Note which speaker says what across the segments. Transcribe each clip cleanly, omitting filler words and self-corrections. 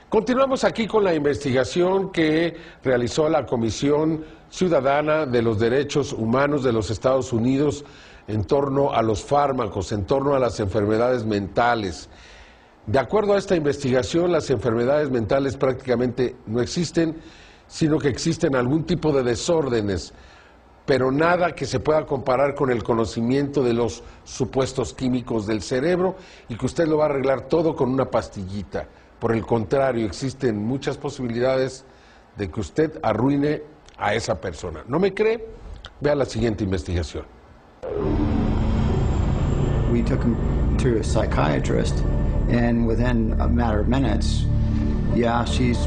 Speaker 1: Continuamos aquí con la investigación que realizó la Comisión Ciudadana de los Derechos Humanos de los Estados Unidos en torno a los fármacos, en torno a las enfermedades mentales. De acuerdo a esta investigación, las enfermedades mentales prácticamente no existen, sino que existen algún tipo de desórdenes, pero nada que se pueda comparar con el conocimiento de los supuestos químicos del cerebro y que usted lo va a arreglar todo con una pastillita. Por el contrario, existen muchas posibilidades de que usted arruine a esa persona. ¿No me cree? Vea la siguiente investigación.
Speaker 2: We took him to a psychiatrist, and within a matter of minutes, yeah, she's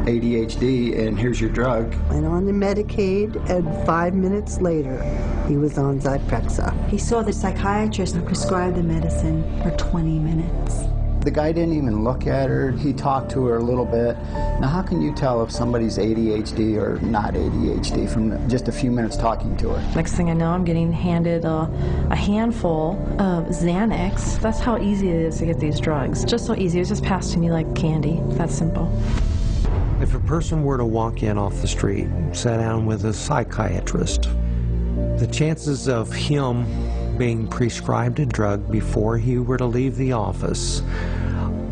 Speaker 2: ADHD, and here's your drug.
Speaker 3: Went on the Medicaid, and 5 minutes later, he was on Zyprexa.
Speaker 4: He saw the psychiatrist and prescribed the medicine for 20 minutes.
Speaker 2: The guy didn't even look at her. He talked to her a little bit. Now, how can you tell if somebody's ADHD or not ADHD from just a few minutes talking to her?
Speaker 5: Next thing I know, I'm getting handed a handful of Xanax. That's how easy it is to get these drugs. Just so easy. It was just passed to me like candy. That simple.
Speaker 6: If a person were to walk in off the street, sit down with a psychiatrist, the chances of him being prescribed a drug before he were to leave the office,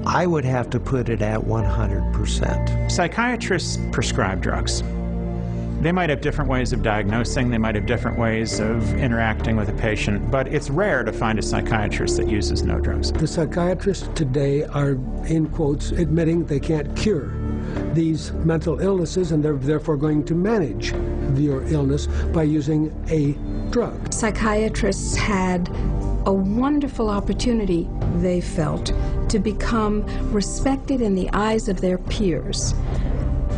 Speaker 6: I would have to put it at 100%.
Speaker 7: Psychiatrists prescribe drugs. They might have different ways of diagnosing, they might have different ways of interacting with a patient, but it's rare to find a psychiatrist that uses no drugs.
Speaker 8: The psychiatrists today are, in quotes, admitting they can't cure these mental illnesses, and they're therefore going to manage your illness by using a drug.
Speaker 9: Psychiatrists had a wonderful opportunity, they felt, to become respected in the eyes of their peers.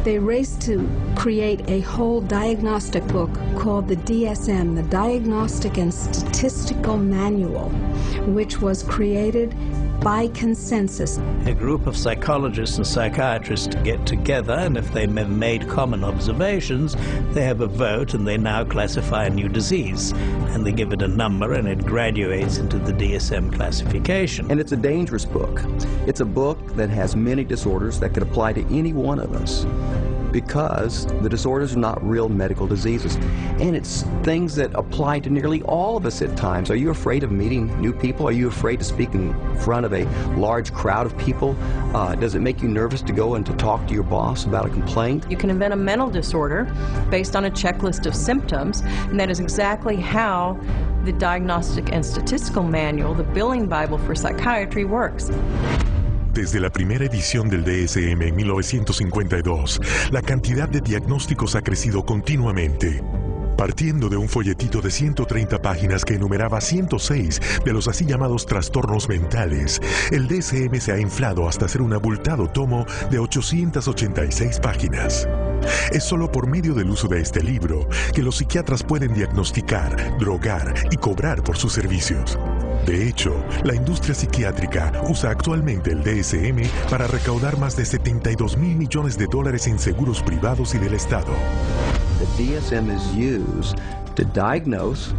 Speaker 9: They raced to create a whole diagnostic book called the DSM, the Diagnostic and Statistical Manual, which was created by consensus.
Speaker 10: A group of psychologists and psychiatrists get together, and if they have made common observations, they have a vote and they now classify a new disease. And they give it a number and it graduates into the DSM classification.
Speaker 11: And it's a dangerous book. It's a book that has many disorders that could apply to any one of us, because the disorders are not real medical diseases. And it's things that apply to nearly all of us at times. Are you afraid of meeting new people? Are you afraid to speak in front of a large crowd of people? Does it make you nervous to go and to talk to your boss about a complaint?
Speaker 12: You can invent a mental disorder based on a checklist of symptoms, and that is exactly how the Diagnostic and Statistical Manual, the billing Bible for psychiatry, works.
Speaker 13: Desde la primera edición del DSM en 1952, la cantidad de diagnósticos ha crecido continuamente. Partiendo de un folletito de 130 páginas que enumeraba 106 de los así llamados trastornos mentales, el DSM se ha inflado hasta ser un abultado tomo de 886 páginas. Es solo por medio del uso de este libro que los psiquiatras pueden diagnosticar, drogar y cobrar por sus servicios. De hecho, la industria psiquiátrica usa actualmente el DSM para recaudar más de $72 mil millones en seguros privados y del Estado.
Speaker 11: The DSM is used to diagnose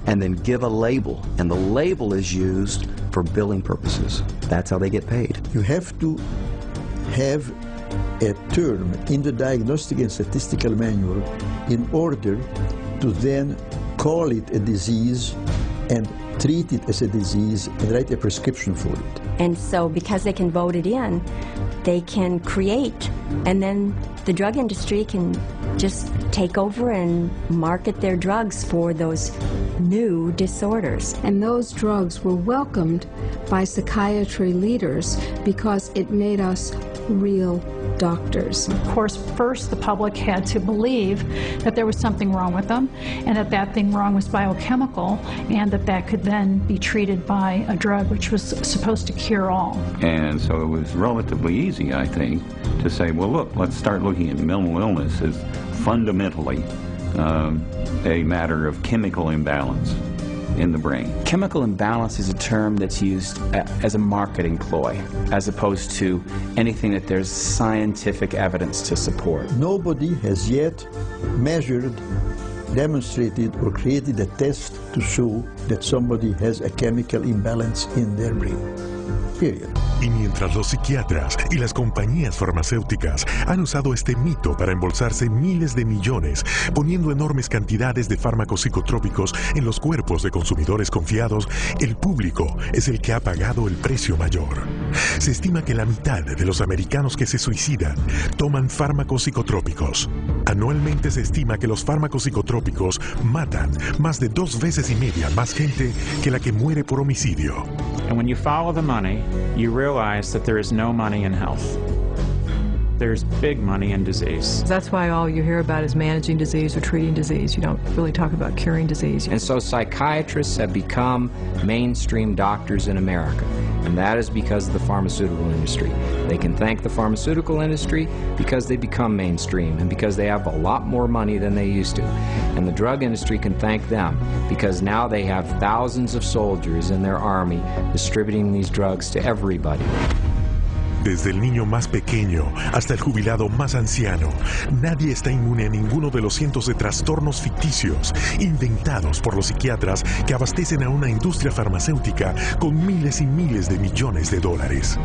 Speaker 11: and then give a label, and the label is used for billing purposes. That's how they get paid.
Speaker 14: You have to have a term in the Diagnostic and Statistical Manual in order to then call it a disease and treat it as a disease and write a prescription for it.
Speaker 4: And so because they can vote it in, they can create, and then the drug industry can just take over and market their drugs for those new disorders.
Speaker 9: And those drugs were welcomed by psychiatry leaders because it made us real doctors.
Speaker 15: Of course, first the public had to believe that there was something wrong with them, and that that thing wrong was biochemical, and that that could then be treated by a drug which was supposed to cure all.
Speaker 16: And so it was relatively easy, I think, to say, well, look, let's start looking at mental illness as fundamentally a matter of chemical imbalance in the brain.
Speaker 17: Chemical imbalance is a term that's used as a marketing ploy, as opposed to anything that there's scientific evidence to support.
Speaker 14: Nobody has yet measured, demonstrated, or created a test to show that somebody has a chemical imbalance in their brain. Period.
Speaker 13: Y mientras los psiquiatras y las compañías farmacéuticas han usado este mito para embolsarse miles de millones, poniendo enormes cantidades de fármacos psicotrópicos en los cuerpos de consumidores confiados, el público es el que ha pagado el precio mayor. Se estima que la mitad de los americanos que se suicidan toman fármacos psicotrópicos. Anualmente se estima que los fármacos psicotrópicos matan más de 2,5 veces más gente que la que muere por homicidio.
Speaker 7: And when you follow the money, you realize that there is no money in health. There's big money in disease.
Speaker 12: That's why all you hear about is managing disease or treating disease. You don't really talk about curing disease.
Speaker 18: And so psychiatrists have become mainstream doctors in America. And that is because of the pharmaceutical industry. They can thank the pharmaceutical industry because they become mainstream and because they have a lot more money than they used to. And the drug industry can thank them because now they have thousands of soldiers in their army distributing these drugs to everybody.
Speaker 13: Desde el niño más pequeño hasta el jubilado más anciano, nadie está inmune a ninguno de los cientos de trastornos ficticios inventados por los psiquiatras que abastecen a una industria farmacéutica con miles y miles de millones de dólares.